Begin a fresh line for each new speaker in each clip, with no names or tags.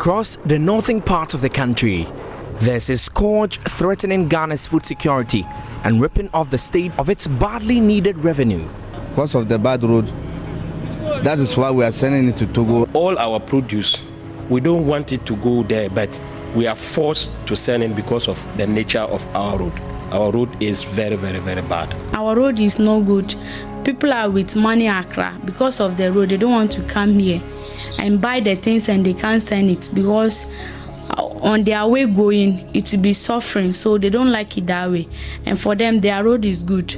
Across the northern part of the country, there's a scourge threatening Ghana's food security and ripping off the state of its badly needed revenue.
Because of the bad road, that is why we are sending it to Togo.
All our produce, we don't want it to go there, but we are forced to send it because of the nature of our road. Our road is very, very, very bad.
Our road is no good. People are with money Accra because of the road. They don't want to come here and buy the things and they can't send it because on their way going, it will be suffering. So they don't like it that way. And for them, their road is good.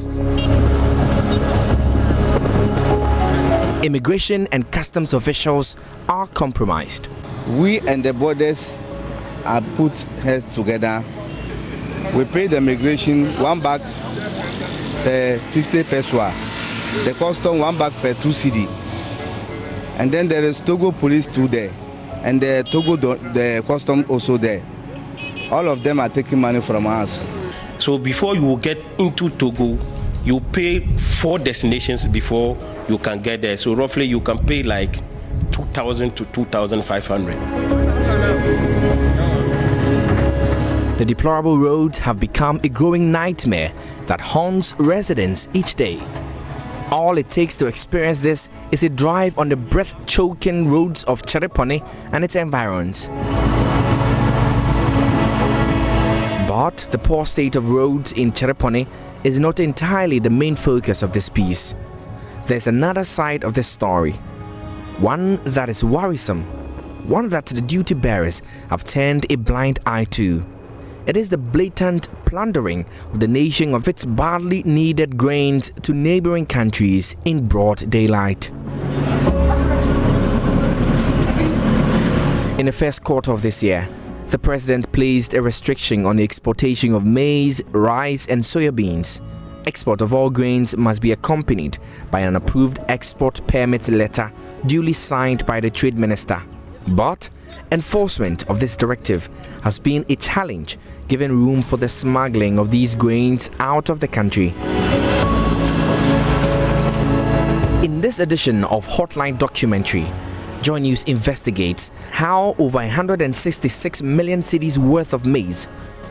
Immigration and customs officials are compromised.
We and the borders are put heads together. We pay the immigration 1 bag per 50 pesewa, the custom 1 bag per 2 cedi. And then there is Togo police too there, and the Togo the custom also there. All of them are taking money from us.
So before you get into Togo, you pay 4 destinations before you can get there. So roughly you can pay like 2,000 to 2,500.
The deplorable roads have become a growing nightmare that haunts residents each day. All it takes to experience this is a drive on the breath-choking roads of Chereponi and its environs. But the poor state of roads in Chereponi is not entirely the main focus of this piece. There's another side of this story, one that is worrisome, one that the duty bearers have turned a blind eye to. It is the blatant plundering of the nation of its badly needed grains to neighboring countries in broad daylight. In the first quarter of this year, the president placed a restriction on the exportation of maize, rice and soya beans. Export of all grains must be accompanied by an approved export permit letter duly signed by the trade minister. But enforcement of this directive has been a challenge, giving room for the smuggling of these grains out of the country. In this edition of Hotline Documentary, Joy News investigates how over 166 million cedis worth of maize,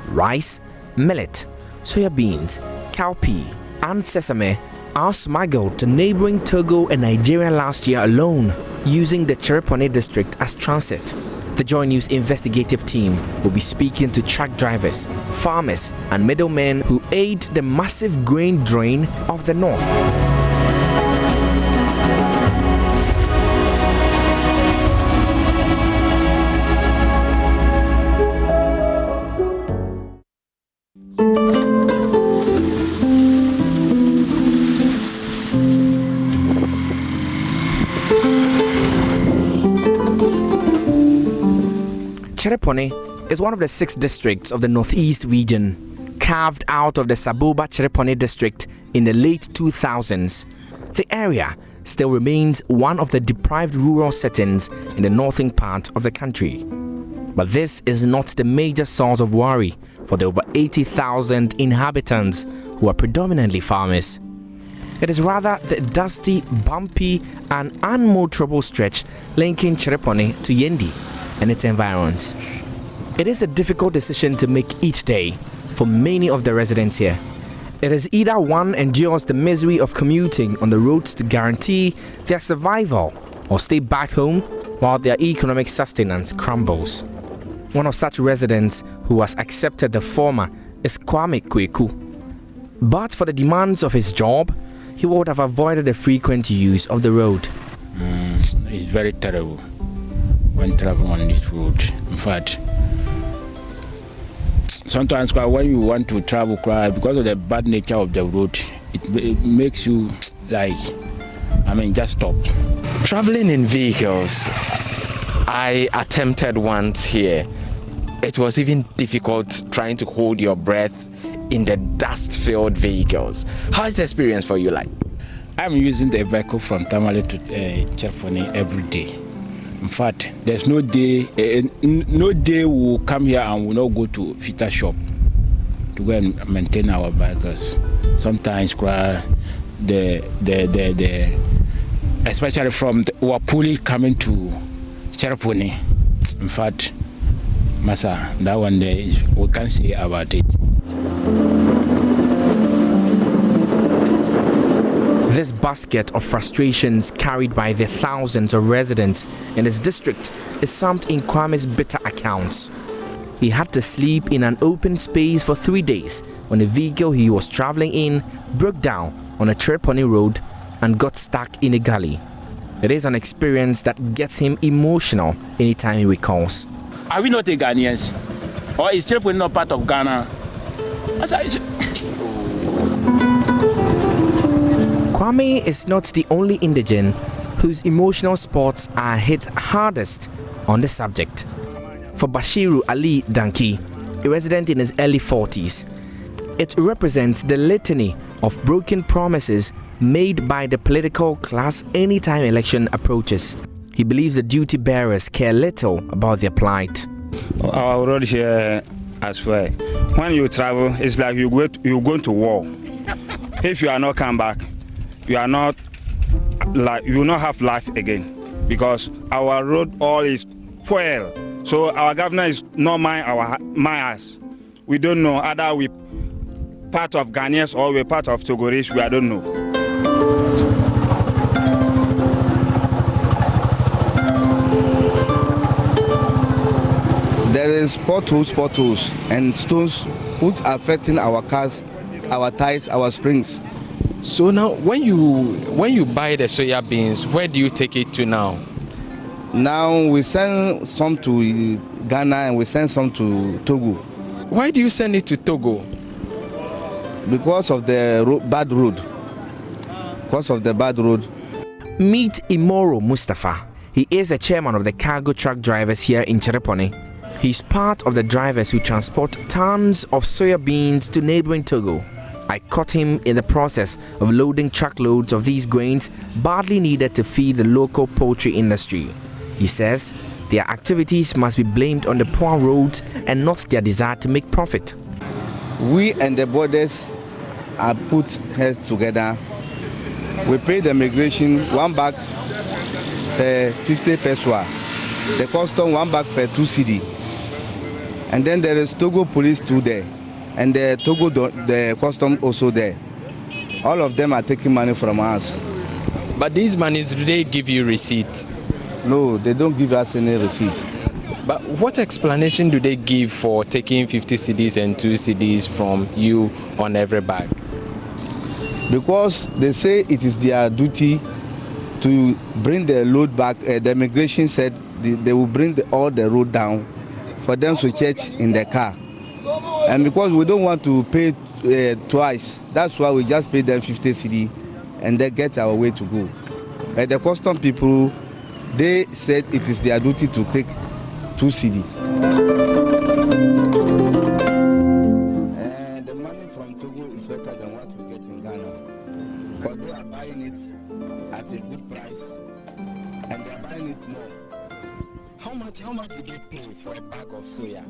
rice, millet, soya beans, cowpea and sesame are smuggled to neighboring Togo and Nigeria last year alone, using the Chereponi district as transit. The Joy News investigative team will be speaking to truck drivers, farmers and middlemen who aid the massive grain drain of the north. Chereponi is one of the 6 districts of the Northeast region, carved out of the Saboba Chereponi district in the late 2000s. The area still remains one of the deprived rural settings in the northern part of the country. But this is not the major source of worry for the over 80,000 inhabitants who are predominantly farmers. It is rather the dusty, bumpy and unmotorable stretch linking Chereponi to Yendi and its environs. It is a difficult decision to make each day for many of the residents here. It is either one endures the misery of commuting on the roads to guarantee their survival or stay back home while their economic sustenance crumbles. One of such residents who has accepted the former is Kwame Kweku. But for the demands of his job, he would have avoided the frequent use of the road.
It's very terrible when traveling on this road. In fact, sometimes when you want to travel, because of the bad nature of the road, it makes you just stop.
Traveling in vehicles, I attempted once here. It was even difficult trying to hold your breath in the dust-filled vehicles. How is the experience for you like?
I'm using the vehicle from Tamale to Chereponi every day. In fact, there's no day we'll come here and we'll not go to Fita shop to go and maintain our vehicles. Sometimes especially from Wapuli coming to Chereponi, In fact, Massa, that one there, we can't say about it.
This basket of frustrations carried by the thousands of residents in his district is summed in Kwame's bitter accounts. He had to sleep in an open space for 3 days when the vehicle he was traveling in broke down on a Chereponi road and got stuck in a gully. It is an experience that gets him emotional anytime he recalls.
Are we not the Ghanaians? Or is Chereponi not part of Ghana?
Kwame is not the only indigene whose emotional spots are hit hardest on the subject. For Bashiru Ali Danki, a resident in his early 40s, it represents the litany of broken promises made by the political class anytime election approaches. He believes the duty bearers care little about their plight.
Our road here as well. When you travel, it's like you're going to war. If you are not come back, you will not have life again, because our road all is poor. So our governor is not mind us. We don't know either we part of Ghanaians or we part of Togolese. We don't know.
There is potholes, and stones which are affecting our cars, our tires, our springs.
So now, when you buy the soya beans, where do you take it to now?
Now we send some to Ghana and we send some to Togo.
Why do you send it to Togo?
Because of the bad road.
Meet Imoro Mustafa. He is the chairman of the cargo truck drivers here in Chereponi. He's part of the drivers who transport tons of soya beans to neighboring Togo. I caught him in the process of loading truckloads of these grains badly needed to feed the local poultry industry. He says their activities must be blamed on the poor roads and not their desire to make profit.
We and the borders are put heads together. We pay the immigration 1 bag per 50 pesos. The custom 1 bag per 2 cedi. And then there is Togo police too there. And the Togo, the custom also there. All of them are taking money from us.
But these monies, do they give you receipt?
No, they don't give us any receipt.
But what explanation do they give for taking 50 cedis and 2 cedis from you on every bag?
Because they say it is their duty to bring the load back. The immigration said they will bring all the road down for them to check in the car. And because we don't want to pay twice, that's why we just pay them 50 cedi and they get our way to go. But the custom people, they said it is their duty to take 2 cedi. And the money from Togo is better than what we get in Ghana. But they are buying it at a good price and they are buying it more.
How much did they pay for a bag of soya?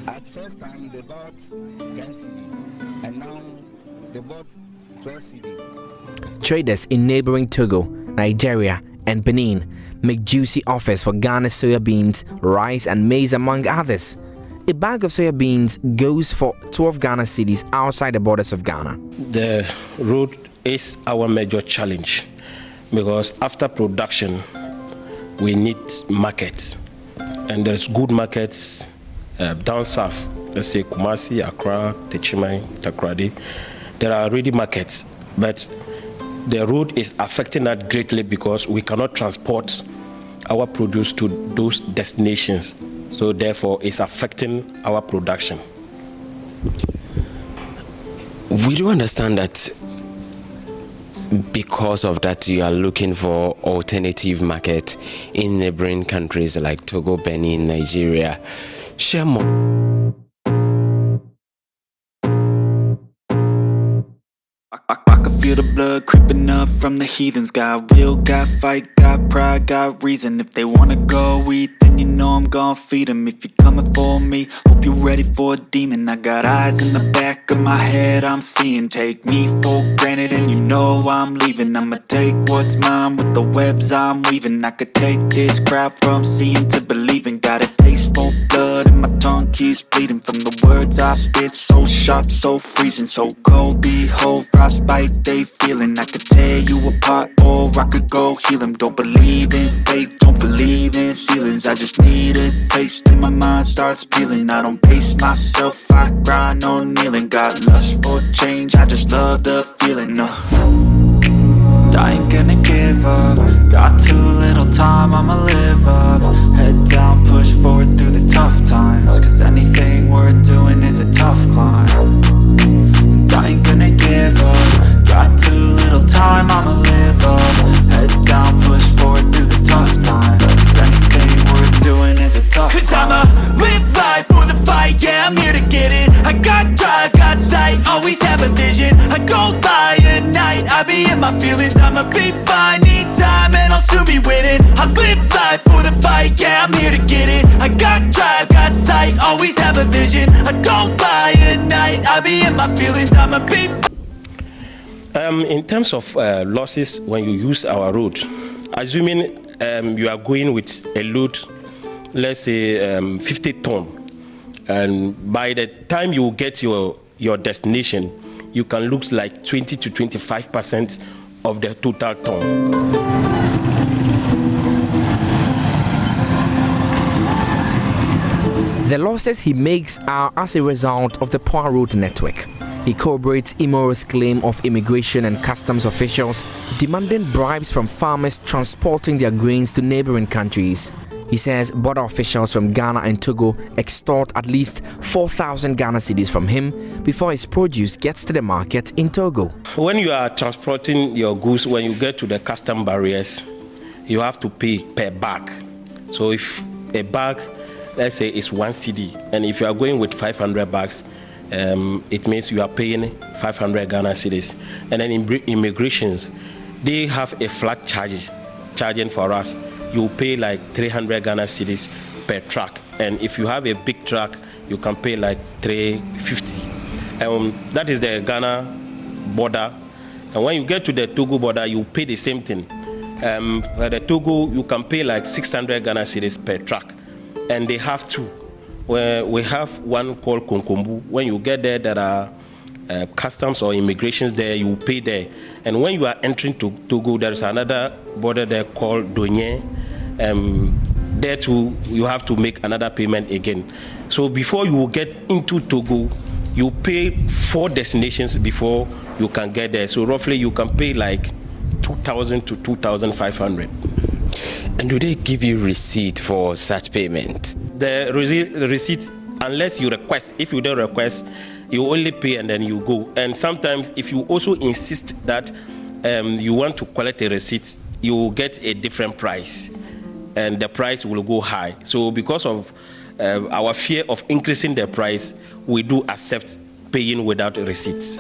At first time they bought 10 cedi and now they bought 12 cedi.
Traders in neighboring Togo, Nigeria, and Benin make juicy offers for Ghana's soya beans, rice, and maize, among others. A bag of soya beans goes for 12 Ghana cedis outside the borders of Ghana.
The road is our major challenge because after production, we need market. And there's good markets down south, let's say Kumasi, Accra, Techimai, Takoradi. There are already markets, but the road is affecting us greatly because we cannot transport our produce to those destinations. So therefore, it's affecting our production.
We do understand that because of that, you are looking for alternative market in neighboring countries like Togo, Benin, Nigeria. Share more.
I can feel the blood creeping up from the heathens. Got will, got fight, got pride, got reason. If they wanna go eat, then you know I'm gon' feed him. If you're coming for me, hope you're ready for a demon. I got eyes in the back of my head, I'm seeing. Take me for granted and you know I'm leaving. I'ma take what's mine with the webs I'm weaving. I could take this crowd from seeing to believing. Got a taste for blood and my tongue keeps bleeding. From the words I spit, so sharp, so freezing, so cold. Behold, frostbite they feeling. I could tear you apart or I could go heal them. Don't believe in fate, don't believe in ceilings. I just need a taste and my mind starts peeling. I don't pace myself, I grind on kneeling. Got lust for change, I just love the feeling. I ain't gonna give up. Got too little time, I'ma live up. Head down, push forward through the tough times. Cause anything worth doing is a tough climb. And I ain't gonna give up. Got too little time, I'ma live up. Head down, push forward through the tough times. Cause anything worth doing is a tough climb. Cause I'ma live life for the fight, yeah, I'm here to get it. I got drive, got sight, always have a vision. I go by at night, I be in my feelings. I'ma be fine, need time and I'll soon be winning. I live life for the fight, yeah, I'm here to get it. I got drive, got sight, always have a vision. I go by at night, I be in my feelings. I'ma be
in terms of losses when you use our road, assuming you are going with a load, let's say 50 ton, and by the time you get your destination, you can lose like 20 to 25% of the total ton.
The losses he makes are as a result of the poor road network. He corroborates Imoro's claim of immigration and customs officials demanding bribes from farmers transporting their grains to neighboring countries. He says border officials from Ghana and Togo extort at least 4,000 Ghana cedis from him before his produce gets to the market in Togo.
When you are transporting your goods, when you get to the custom barriers, you have to pay per bag. So if a bag, let's say, is 1 cedi, and if you are going with 500 bags, it means you are paying 500 Ghana cedis. And then in immigrations, they have a flat charging for us. You pay like 300 Ghana cedis per truck, and if you have a big truck, you can pay like 350. That is the Ghana border, and when you get to the Togo border, you pay the same thing. For the Togo, you can pay like 600 Ghana cedis per truck, and they have two. We have one called Konkombu. When you get there, there are customs or immigrations there, you pay there. And when you are entering to Togo, there is another border there called Donye. There too, you have to make another payment again. So before you get into Togo, you pay 4 destinations before you can get there. So roughly you can pay like 2,000 to 2,500.
And do they give you receipt for such payment?
The receipt, unless you request. If you don't request, you only pay and then you go. And sometimes if you also insist that you want to collect a receipt, you will get a different price, and the price will go high. So because of our fear of increasing the price, we do accept paying without receipts.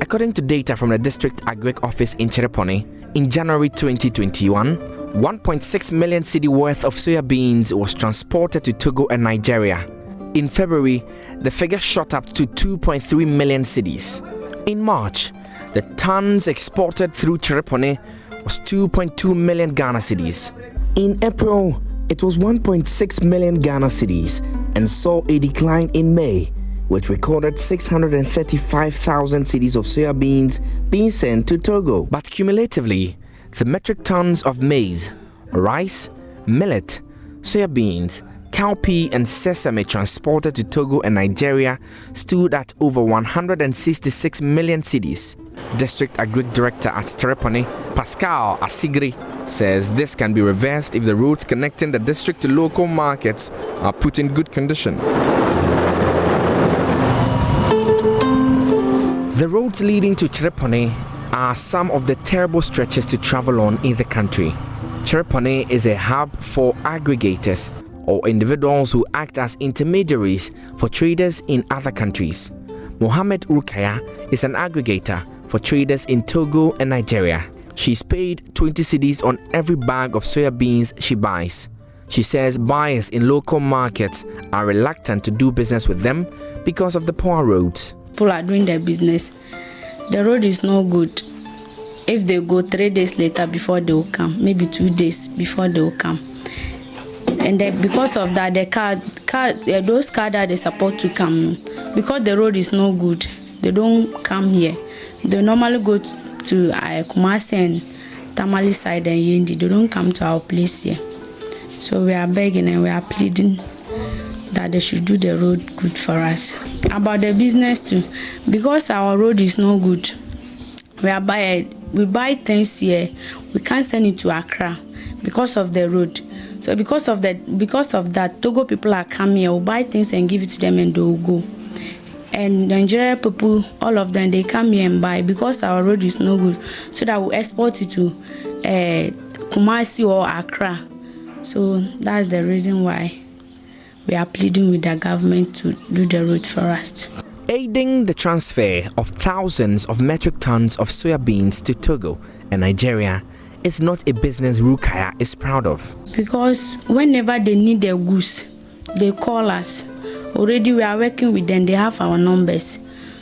According to data from the District Agric Office in Chereponi, in January 2021, 1.6 million cedi worth of soya beans was transported to Togo and Nigeria. In February, the figure shot up to 2.3 million cedis. In March, the tons exported through Chereponi was 2.2 million Ghana cedis. In April, it was 1.6 million Ghana cedis and saw a decline in May, which recorded 635,000 cedis of soya beans being sent to Togo. But cumulatively, the metric tons of maize, rice, millet, soya beans, cowpea and sesame transported to Togo and Nigeria stood at over 166 million cedis. District Agric Director at Chereponi, Pascal Asigri, says this can be reversed if the roads connecting the district to local markets are put in good condition. The roads leading to Chereponi are some of the terrible stretches to travel on in the country. Chereponi is a hub for aggregators or individuals who act as intermediaries for traders in other countries. Mohammed Urkaya is an aggregator for traders in Togo and Nigeria. She's paid 20 cedis on every bag of soya beans she buys. She says buyers in local markets are reluctant to do business with them because of the poor roads.
People are doing their business. The road is no good. If they go 3 days later before they will come, maybe 2 days before they will come. And then because of that, those cars that they support to come, because the road is no good, they don't come here. They normally go to Kumasi and Tamale side and Yendi. They don't come to our place here. So we are begging and we are pleading that they should do the road good for us. About the business too, because our road is no good, we buy things here, we can't send it to Accra because of the road. So because of that, Togo people are coming here, we buy things and give it to them and they will go. And Nigerian people, all of them, they come here and buy because our road is no good, so that we export it to Kumasi or Accra. So that's the reason why we are pleading with the government to do the road for us.
Aiding the transfer of thousands of metric tons of soya beans to Togo and Nigeria is not a business Rukaya is proud of.
Because whenever they need their goods, they call us. Already we are working with them, they have our numbers.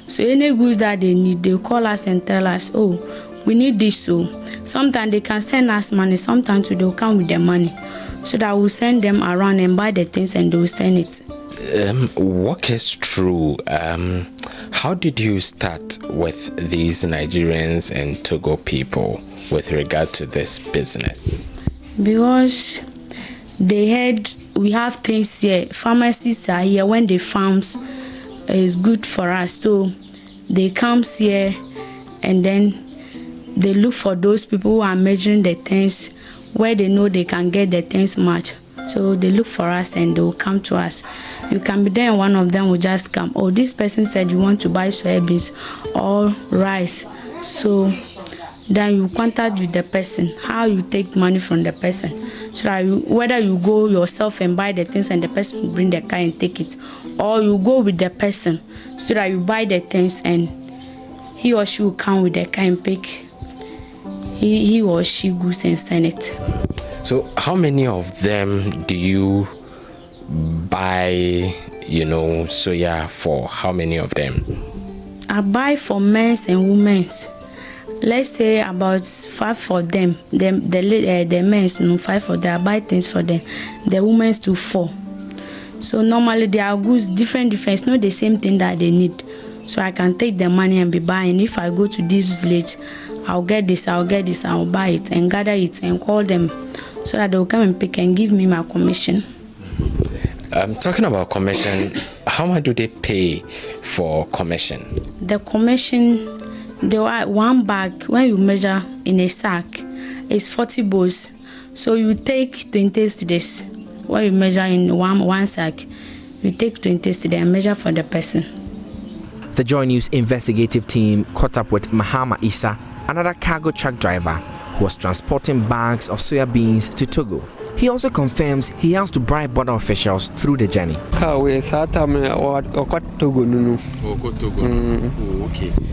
So any goods that they need, they call us and tell us, oh, we need this. So sometimes they can send us money, sometimes they will come with the money. So that we'll send them around and buy the things and they will send it.
Walk us through, how did you start with these Nigerians and Togo people with regard to this business?
Because they heard we have things here, pharmacies are here. When the farms is good for us, so they come here and then they look for those people who are measuring the things where they know they can get the things much. So they look for us and they will come to us. You can be there and one of them will just come. Oh, this person said you want to buy soybeans or rice. So then you contact with the person, how you take money from the person. So that whether you go yourself and buy the things and the person will bring the car and take it, or you go with the person so that you buy the things and he or she will come with the car and pick he or she goods and send it.
So how many of them do you buy, soya for? How many of them?
I buy for men's and women's. Let's say about 5 for them. The men's, 5 for them. I buy things for them. The women's to 4. So normally they are goods different. It's not the same thing that they need. So I can take the money and be buying. If I go to this village, I'll get this, I'll buy it and gather it and call them so that they'll come and pick and give me my commission.
Talking about commission, how much do they pay for commission? The
commission, one bag, when you measure in a sack, is 40 bowls. So you take 20 cedis. When you measure in one sack, you take 20 cedis and measure for the person.
The Joy News investigative team caught up with Mahama Issa, another cargo truck driver who was transporting bags of soya beans to Togo. He also confirms he has to bribe border officials through the journey.
Okay.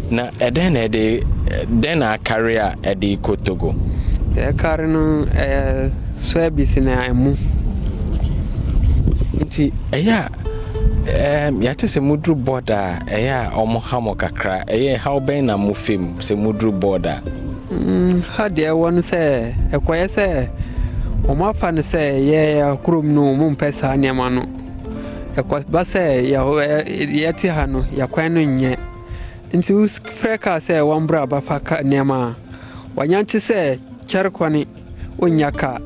Now, then I carry a Togo.
The car no soya beans na emu.
Nti yate se mudru border omo hamo kakra how ben na mu fem se mudru border.
How there one say ekwaye say omo fa ne say ye kurom no mu mpesa niam no ekwa ba say ya ti ha no ya kwan no nye nti us freka say one bra ba fa niam a wanyanti say Chereponi onyaka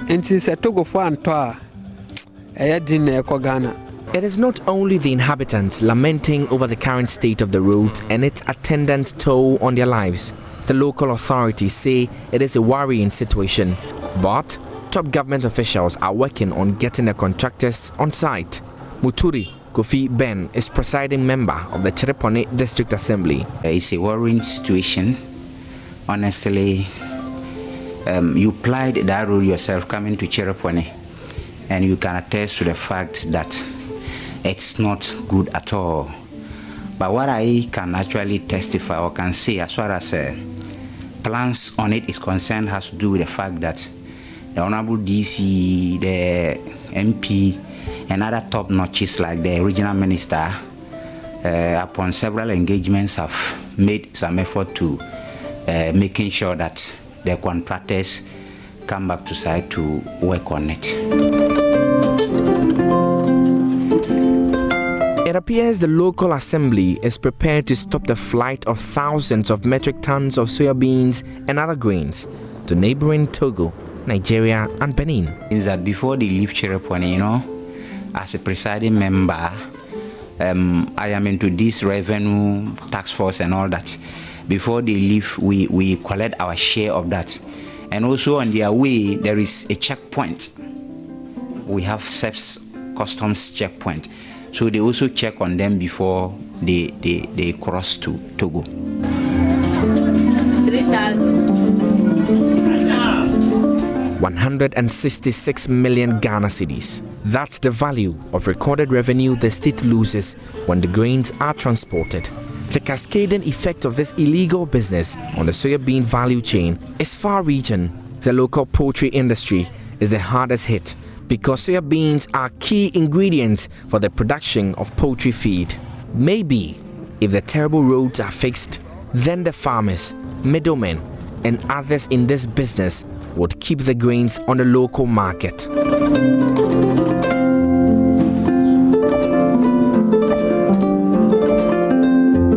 nti se Togo fo anto a din na ekọ Ghana.
It is not only the inhabitants lamenting over the current state of the roads and its attendant toll on their lives. The local authorities say it is a worrying situation, but top government officials are working on getting the contractors on site. Muturi Kofi Ben is presiding member of the Chereponi District Assembly.
It's a worrying situation. Honestly, you plied that road yourself coming to Chereponi, and you can attest to the fact that it's not good at all. But what I can actually testify or can say as far as plans on it is concerned has to do with the fact that the Honorable DC, the MP, and other top notches like the regional minister, upon several engagements, have made some effort to making sure that the contractors come back to site to work on it.
It appears the local assembly is prepared to stop the flight of thousands of metric tons of soya beans and other grains to neighboring Togo, Nigeria, and Benin.
Means that before they leave Chereponi, as a presiding member, I am into this revenue tax force and all that. Before they leave, we collect our share of that. And also on their way, there is a checkpoint. We have SEPS customs checkpoint. So they also check on them before they cross to Togo.
166 million Ghana cedis. That's the value of recorded revenue the state loses when the grains are transported. The cascading effect of this illegal business on the soya bean value chain is far-reaching. The local poultry industry is the hardest hit because soya beans are key ingredients for the production of poultry feed. Maybe if the terrible roads are fixed, then the farmers, middlemen, and others in this business would keep the grains on the local market.